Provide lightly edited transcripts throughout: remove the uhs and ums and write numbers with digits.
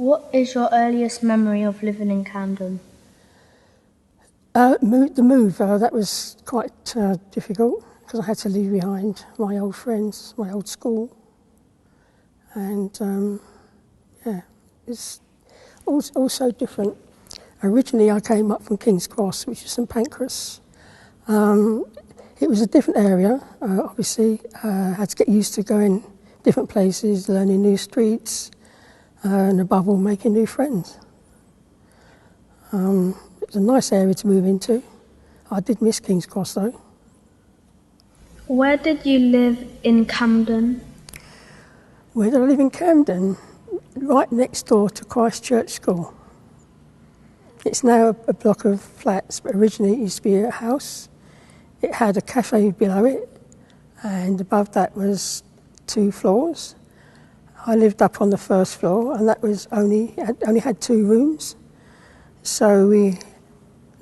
What is your earliest memory of living in Camden? The move, that was quite difficult because I had to leave behind my old friends, my old school. And it's also different. Originally I came up from King's Cross, which is St Pancras. It was a different area, obviously. I had to get used to going different places, learning new streets, and above all making new friends. It was a nice area to move into. I did miss King's Cross though. Where did you live in Camden? Where did I live in Camden? Right next door to Christ Church School. It's now a block of flats, but originally it used to be a house. It had a cafe below it, and above that was 2 floors. I lived up on the first floor, and that was only had 2 rooms. So we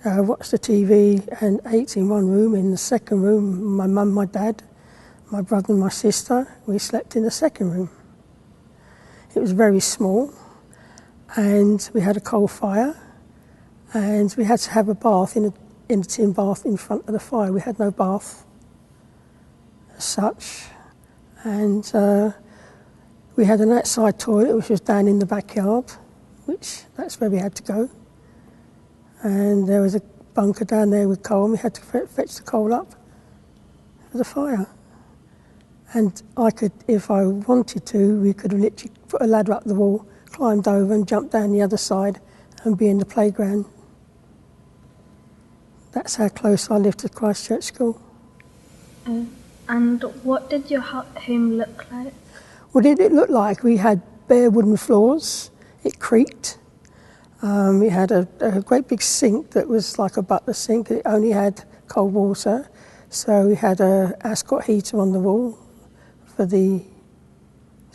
watched the TV and ate in one room. In the second room, my mum, my dad, my brother and my sister, we slept in the second room. It was very small, and we had a coal fire, and we had to have a bath in a tin bath in front of the fire. We had no bath as such, and we had an outside toilet which was down in the backyard, that's where we had to go. And there was a bunker down there with coal, and we had to fetch the coal up for the fire. And I could, if I wanted to, we could have literally put a ladder up the wall, climbed over and jumped down the other side and be in the playground. That's how close I lived to Christ Church School. And what did your home look like? What did it look like? We had bare wooden floors. It creaked. We had a great big sink that was like a butler sink. It only had cold water. So we had a Ascot heater on the wall to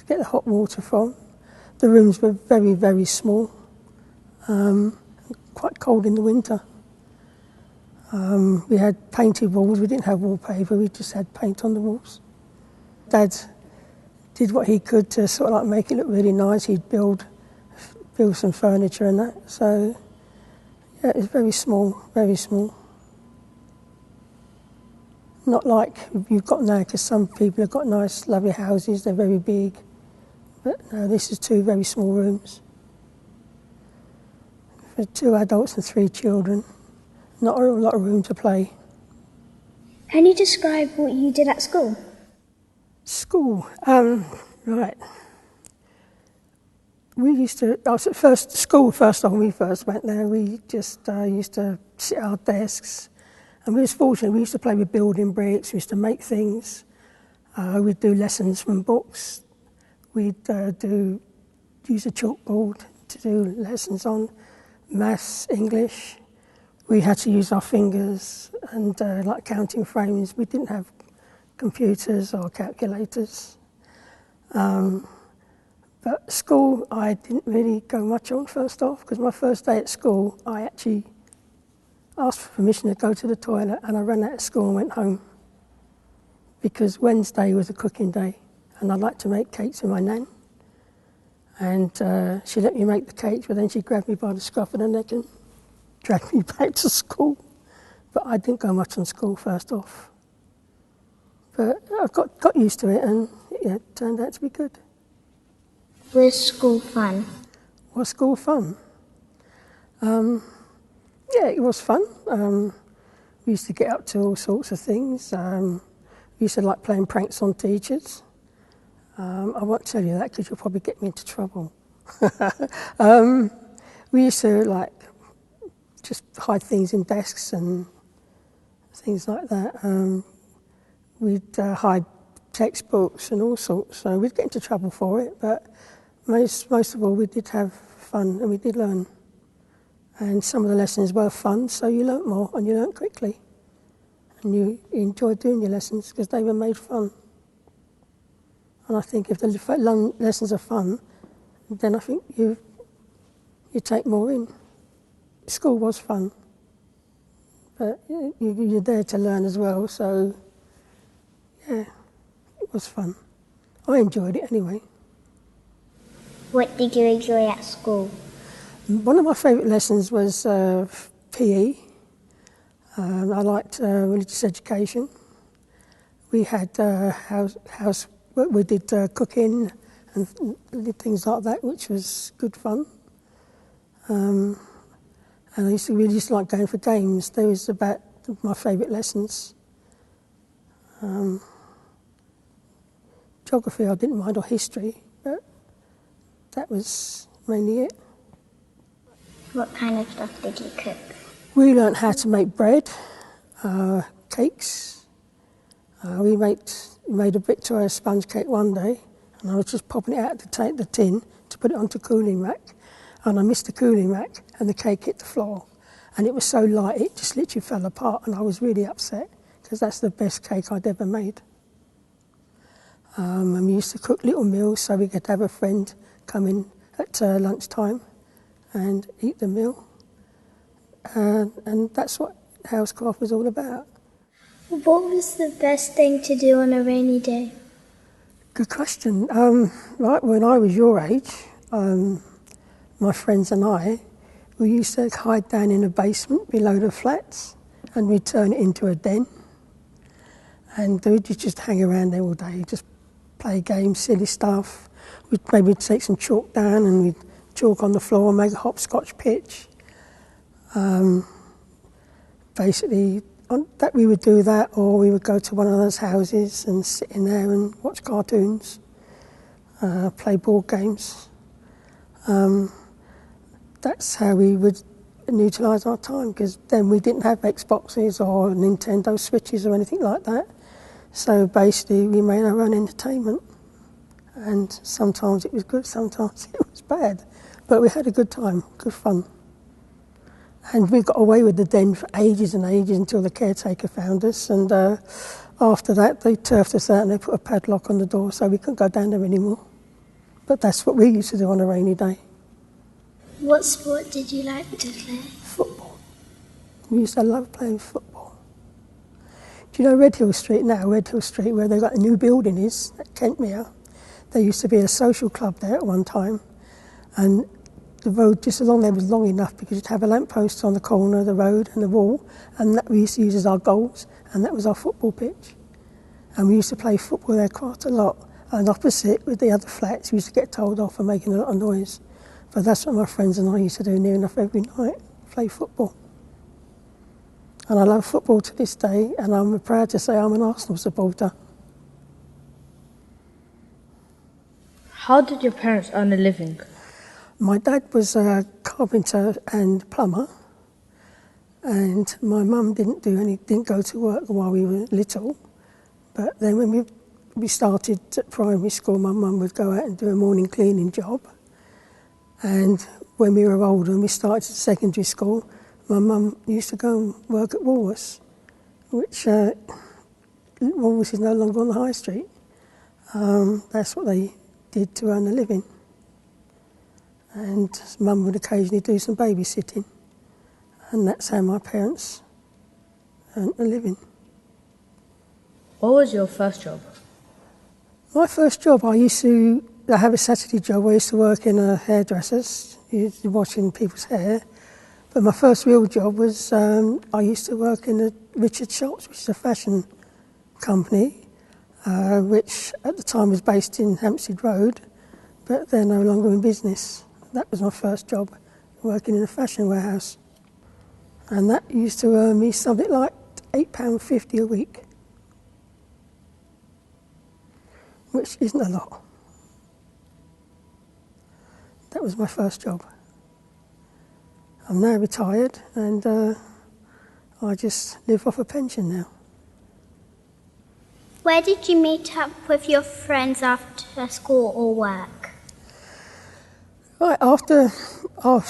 get the hot water from. The rooms were very, very small. Quite cold in the winter. We had painted walls. We didn't have wallpaper. We just had paint on the walls. Dad did what he could to sort of like make it look really nice. He'd build some furniture and that. So, yeah, it was very small, very small. Not like you've got now, because some people have got nice, lovely houses. They're very big. But no, this is 2 very small rooms. For 2 adults and 3 children. Not a lot of room to play. Can you describe what you did at school? School, right. We used to, first off, when we first went there, we just used to sit at our desks. And we was fortunate, we used to play with building bricks, we used to make things. We'd do lessons from books. We'd use a chalkboard to do lessons on maths, English. We had to use our fingers and like counting frames. We didn't have computers or calculators. But school, I didn't really go much on first off, because my first day at school, I actually asked for permission to go to the toilet, and I ran out of school and went home. Because Wednesday was a cooking day, and I liked to make cakes with my nan. And she let me make the cakes, but then she grabbed me by the scruff of the neck and dragged me back to school. But I didn't go much on school first off. But I got used to it, and yeah, it turned out to be good. Was school fun? Was school fun? Yeah, it was fun. We used to get up to all sorts of things. We used to like playing pranks on teachers. I won't tell you that because you'll probably get me into trouble. We used to like just hide things in desks and things like that. We'd hide textbooks and all sorts. So we'd get into trouble for it, but most of all we did have fun and we did learn. And some of the lessons were fun, so you learnt more and you learnt quickly. And you enjoyed doing your lessons because they were made fun. And I think if the lessons are fun, then I think you take more in. School was fun, but you're there to learn as well, so yeah, it was fun. I enjoyed it anyway. What did you enjoy at school? One of my favourite lessons was PE. I liked religious education. We had house we did cooking and did things like that, which was good fun. And I really used to like going for games. They was about my favourite lessons. Geography I didn't mind, or history, but that was mainly it. What kind of stuff did you cook? We learnt how to make bread, cakes. We made a Victoria sponge cake one day, and I was just popping it out to take the tin to put it onto cooling rack, and I missed the cooling rack and the cake hit the floor, and it was so light it just literally fell apart, and I was really upset because that's the best cake I'd ever made. And we used to cook little meals so we could have a friend come in at lunchtime and eat the meal. And that's what housecraft was all about. What was the best thing to do on a rainy day? Good question. Right when I was your age, my friends and I, we used to hide down in a basement below the flats, and we'd turn it into a den. And we'd just hang around there all day, just play games, silly stuff. We'd maybe take some chalk down and we'd chalk on the floor and make a hopscotch pitch. Basically, we would do that, or we would go to one of those houses and sit in there and watch cartoons, play board games. That's how we would utilise our time, because then we didn't have Xboxes or Nintendo Switches or anything like that. So basically we made our own entertainment, and sometimes it was good, sometimes it was bad, but we had a good time, good fun. And we got away with the den for ages and ages until the caretaker found us, and after that they turfed us out and they put a padlock on the door so we couldn't go down there anymore. But that's what we used to do on a rainy day. What sport did you like to play? Football. We used to love playing football. Do you know Red Hill Street now, Red Hill Street, where they've got a new building is, at Kentmere? There used to be a social club there at one time, and the road just along there was long enough because you'd have a lamppost on the corner of the road and the wall, and that we used to use as our goals, and that was our football pitch. And we used to play football there quite a lot. And opposite, with the other flats, we used to get told off for making a lot of noise. But that's what my friends and I used to do near enough every night, play football. And I love football to this day, and I'm proud to say I'm an Arsenal supporter. How did your parents earn a living? My dad was a carpenter and plumber, and my mum didn't go to work while we were little. But then when we started at primary school, my mum would go out and do a morning cleaning job. And when we were older and we started at secondary school, my mum used to go and work at Woolworths, which Woolworths is no longer on the high street. That's what they did to earn a living. And mum would occasionally do some babysitting. And that's how my parents earned a living. What was your first job? My first job, I have a Saturday job. I used to work in a hairdresser's, washing people's hair. But my first real job was I used to work in the Richard Shops, which is a fashion company, which at the time was based in Hampstead Road, but they're no longer in business. That was my first job, working in a fashion warehouse. And that used to earn me something like £8.50 a week, which isn't a lot. That was my first job. I'm now retired, and I just live off a pension now. Where did you meet up with your friends after school or work? Right, after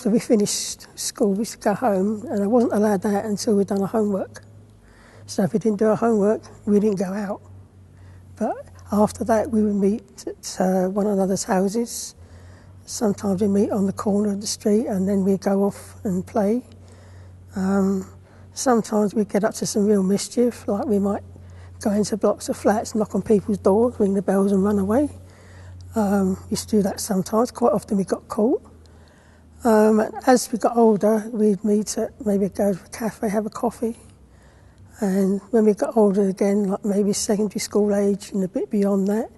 we finished school, we used to go home, and I wasn't allowed out until we'd done our homework. So if we didn't do our homework, we didn't go out. But after that, we would meet at one another's houses. Sometimes we meet on the corner of the street, and then we go off and play. Sometimes we get up to some real mischief, like we might go into blocks of flats, knock on people's doors, ring the bells and run away. Used to do that sometimes. Quite often we got caught. As we got older, we'd meet at, maybe go to a cafe, have a coffee. And when we got older again, like maybe secondary school age and a bit beyond that,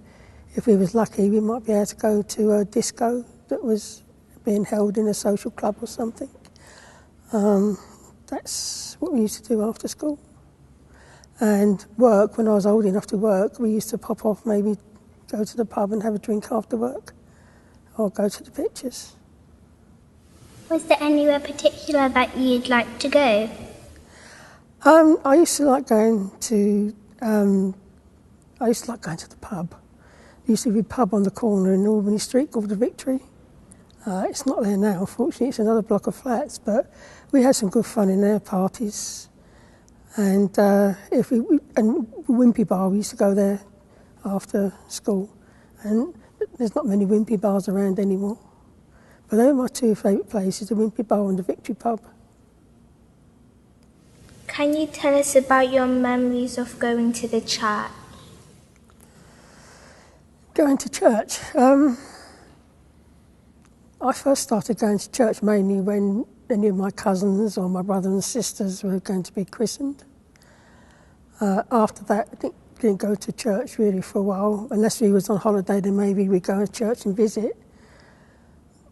if we was lucky, we might be able to go to a disco that was being held in a social club or something. That's what we used to do after school. And work, when I was old enough to work, we used to pop off, maybe go to the pub and have a drink after work, or go to the pictures. Was there anywhere particular that you'd like to go? I used to like going to the pub. There used to be a pub on the corner in Albany Street called the Victory. It's not there now, unfortunately. It's another block of flats, but we had some good fun in there, parties. And Wimpy Bar, we used to go there after school. And there's not many Wimpy Bars around anymore. But they were my two favourite places, the Wimpy Bar and the Victory Pub. Can you tell us about your memories of going to the church? Going to church? I first started going to church mainly when any of my cousins or my brothers and sisters were going to be christened. After that, I didn't go to church really for a while. Unless we was on holiday, then maybe we'd go to church and visit.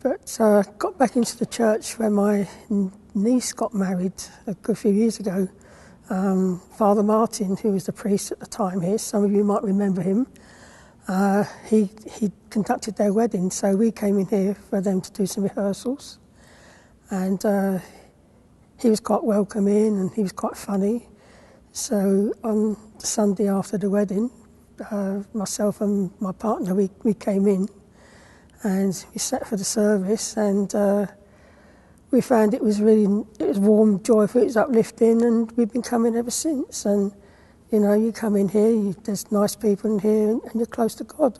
But got back into the church when my niece got married a good few years ago. Father Martin, who was the priest at the time here, some of you might remember him, he conducted their wedding, so we came in here for them to do some rehearsals. And he was quite welcoming and he was quite funny. So on the Sunday after the wedding, myself and my partner, we came in and we sat for the service, and we found it was warm, joyful, it was uplifting, and we've been coming ever since. And you know, you come in here, there's nice people in here, and you're close to God.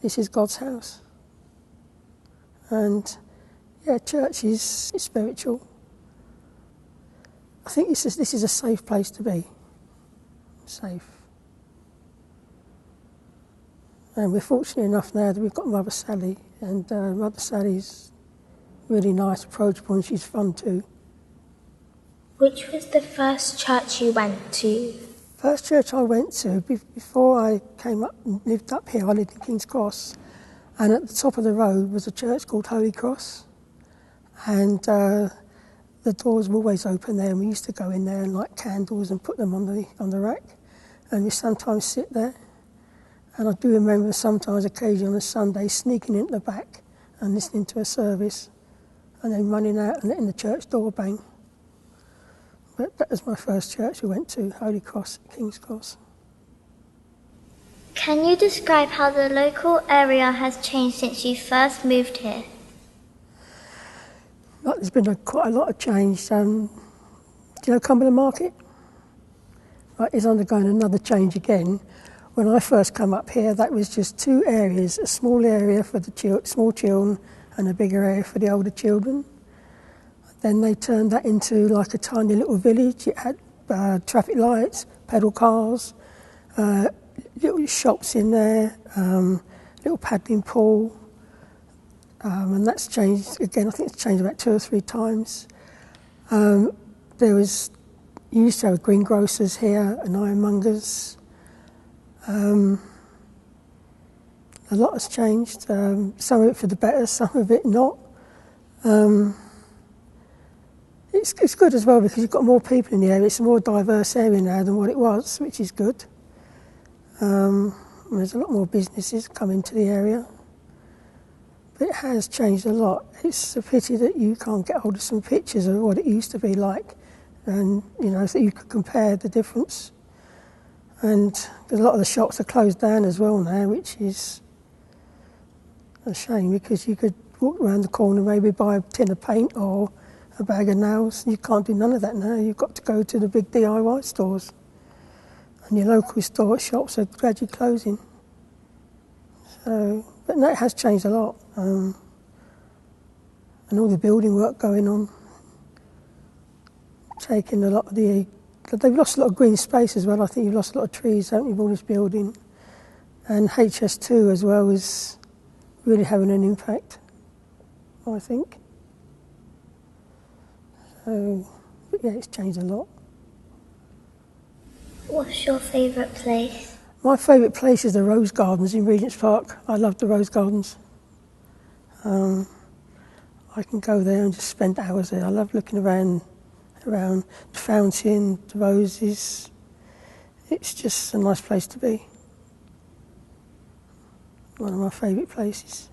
This is God's house. And yeah, church is spiritual. I think this is a safe place to be. Safe. And we're fortunate enough now that we've got Mother Sally, and Mother Sally's really nice, approachable, and she's fun too. Which was the first church you went to? First church I went to, before I came up and lived up here, I lived in King's Cross, and at the top of the road was a church called Holy Cross, and the doors were always open there, and we used to go in there and light candles and put them on the rack, and we sometimes sit there. And I do remember sometimes, occasionally on a Sunday, sneaking into the back and listening to a service, and then running out and letting the church door bang. But that was my first church we went to, Holy Cross, King's Cross. Can you describe how the local area has changed since you first moved here? There's been quite a lot of change. Do you know Cumberland Market? Right, it's undergoing another change again. When I first come up here, that was just two areas, a small area for the small children and a bigger area for the older children. Then they turned that into like a tiny little village. It had traffic lights, pedal cars, little shops in there, little paddling pool. And that's changed again. I think it's changed about 2 or 3 times. You used to have greengrocers here and ironmongers. A lot has changed. Some of it for the better, some of it not. It's good as well because you've got more people in the area. It's a more diverse area now than what it was, which is good. There's a lot more businesses coming to the area. But it has changed a lot. It's a pity that you can't get hold of some pictures of what it used to be like, and so you could compare the difference. And a lot of the shops are closed down as well now, which is a shame because you could walk around the corner, maybe buy a tin of paint or a bag of nails. You can't do none of that now. You've got to go to the big DIY stores, and your local shops are gradually closing. But no, it has changed a lot, and all the building work going on, taking a lot of they've lost a lot of green space as well. I think you've lost a lot of trees, haven't you, with all this building, And HS2 as well is really having an impact, I think. So, but yeah, it's changed a lot. What's your favourite place? My favourite place is the Rose Gardens in Regent's Park. I love the Rose Gardens. I can go there and just spend hours there. I love looking around the fountain, the roses. It's just a nice place to be. One of my favourite places.